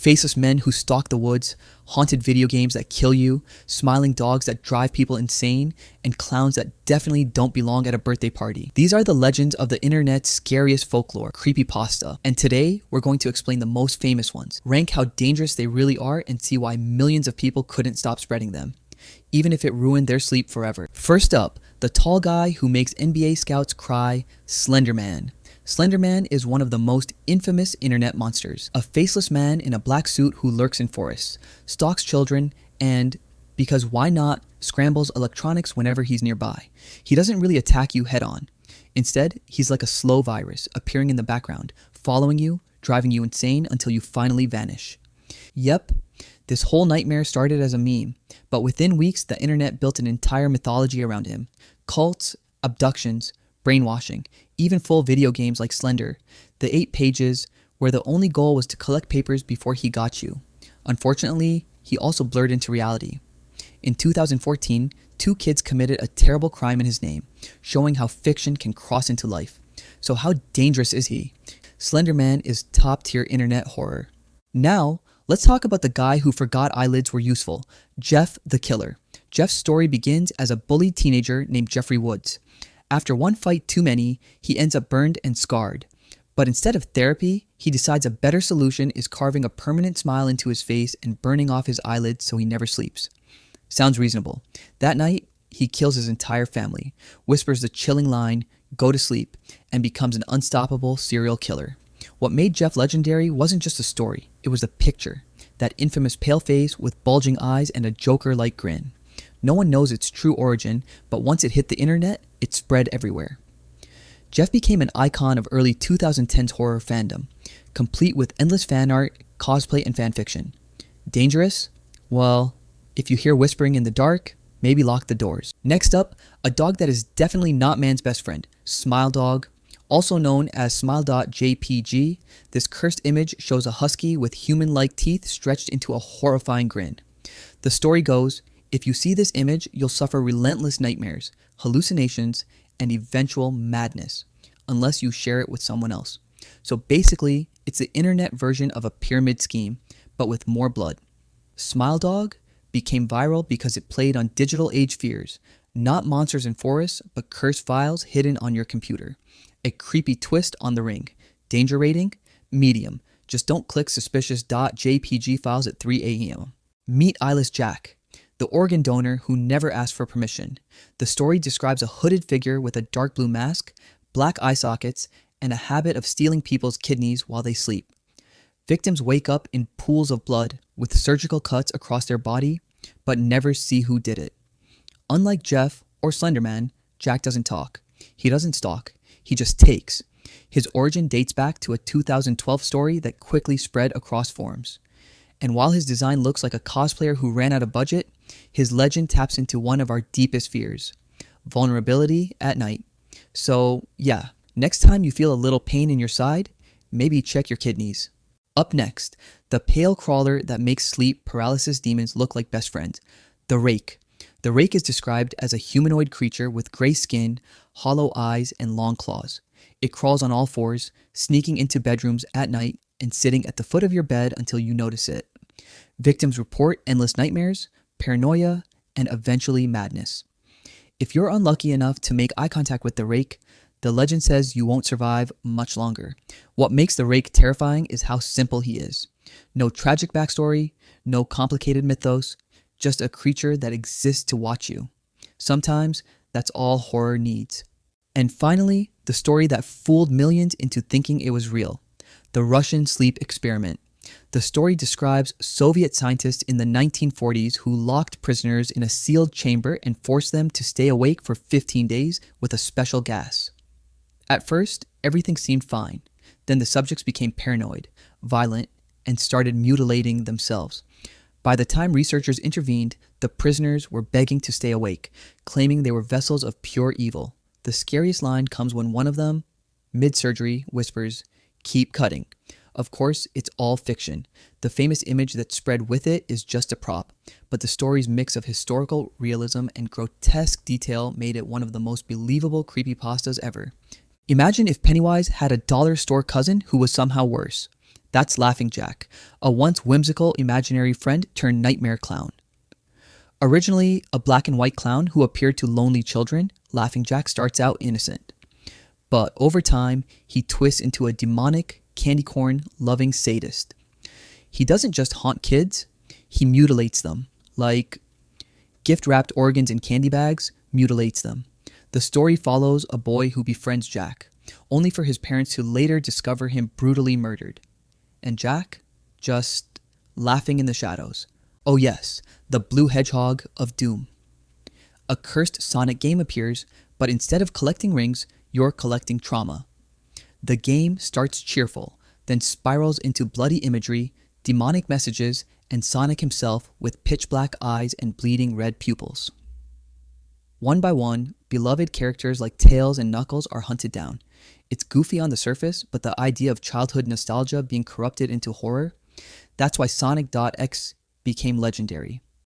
faceless men who stalk the woods, haunted video games that kill you, smiling dogs that drive people insane, and clowns that definitely don't belong at a birthday party. These are the legends of the internet's scariest folklore, creepypasta. And today, we're going to explain the most famous ones, rank how dangerous they really are, and see why millions of people couldn't stop spreading them, even if it ruined their sleep forever. First up, the tall guy who makes NBA scouts cry, Slenderman. Slenderman is one of the most infamous internet monsters, a faceless man in a black suit who lurks in forests, stalks children, and, because why not, scrambles electronics whenever he's nearby. He doesn't really attack you head on. Instead, he's like a slow virus, appearing in the background, following you, driving you insane until you finally vanish. Yep, this whole nightmare started as a meme, but within weeks the internet built an entire mythology around him. Cults, abductions, brainwashing, even full video games like Slender, the 8 pages, where the only goal was to collect papers before he got you. Unfortunately, he also blurred into reality. In 2014, 2 kids committed a terrible crime in his name, showing how fiction can cross into life. So how dangerous is he? Slenderman is top-tier internet horror. Now, let's talk about the guy who forgot eyelids were useful, Jeff the Killer. Jeff's story begins as a bullied teenager named Jeffrey Woods. After one fight too many, he ends up burned and scarred. But instead of therapy, he decides a better solution is carving a permanent smile into his face and burning off his eyelids so he never sleeps. Sounds reasonable. That night, he kills his entire family, whispers the chilling line, "Go to sleep," and becomes an unstoppable serial killer. What made Jeff legendary wasn't just a story, it was a picture. That infamous pale face with bulging eyes and a Joker-like grin. No one knows its true origin, but once it hit the internet, it spread everywhere. Jeff became an icon of early 2010s horror fandom, complete with endless fan art, cosplay, and fanfiction. Dangerous? Well, if you hear whispering in the dark, maybe lock the doors. Next up, a dog that is definitely not man's best friend, Smile Dog. Also known as Smile.jpg, this cursed image shows a husky with human-like teeth stretched into a horrifying grin. The story goes, if you see this image, you'll suffer relentless nightmares, hallucinations, and eventual madness, unless you share it with someone else. So basically, it's the internet version of a pyramid scheme, but with more blood. Smile Dog became viral because it played on digital age fears, not monsters in forests, but cursed files hidden on your computer. A creepy twist on the ring. Danger rating? Medium. Just don't click suspicious .jpg files at 3 a.m. Meet Eyeless Jack, the organ donor who never asked for permission. The story describes a hooded figure with a dark blue mask, black eye sockets, and a habit of stealing people's kidneys while they sleep. Victims wake up in pools of blood with surgical cuts across their body, but never see who did it. Unlike Jeff or Slenderman, Jack doesn't talk. He doesn't stalk. He just takes. His origin dates back to a 2012 story that quickly spread across forums. And while his design looks like a cosplayer who ran out of budget, his legend taps into one of our deepest fears: vulnerability at night. So yeah, next time you feel a little pain in your side, maybe check your kidneys. Up next, the pale crawler that makes sleep paralysis demons look like best friends, the Rake. The Rake is described as a humanoid creature with gray skin, hollow eyes, and long claws. It crawls on all fours, sneaking into bedrooms at night and sitting at the foot of your bed until you notice it. Victims report endless nightmares, paranoia, and eventually madness. If you're unlucky enough to make eye contact with the Rake, the legend says you won't survive much longer. What makes the Rake terrifying is how simple he is. No tragic backstory, no complicated mythos, just a creature that exists to watch you. Sometimes that's all horror needs. And finally, the story that fooled millions into thinking it was real, the Russian sleep experiment. The story describes Soviet scientists in the 1940s who locked prisoners in a sealed chamber and forced them to stay awake for 15 days with a special gas. At first, everything seemed fine. Then the subjects became paranoid, violent, and started mutilating themselves. By the time researchers intervened, the prisoners were begging to stay awake, claiming they were vessels of pure evil. The scariest line comes when one of them, mid-surgery, whispers, "Keep cutting." Of course, it's all fiction. The famous image that spread with it is just a prop, but the story's mix of historical realism and grotesque detail made it one of the most believable creepypastas ever. Imagine if Pennywise had a dollar store cousin who was somehow worse. That's Laughing Jack, a once whimsical imaginary friend turned nightmare clown. Originally a black and white clown who appeared to lonely children, Laughing Jack starts out innocent. But over time, he twists into a demonic, candy corn loving sadist. He doesn't just haunt kids, he mutilates them, like gift wrapped organs in candy bags, mutilates them. The story follows a boy who befriends Jack, only for his parents to later discover him brutally murdered. And Jack, just laughing in the shadows. Oh yes, the blue hedgehog of doom. A cursed Sonic game appears, but instead of collecting rings, you're collecting trauma. The game starts cheerful, then spirals into bloody imagery, demonic messages, and Sonic himself with pitch black eyes and bleeding red pupils. One by one, beloved characters like Tails and Knuckles are hunted down. It's goofy on the surface, but the idea of childhood nostalgia being corrupted into horror, that's why Sonic.exe became legendary.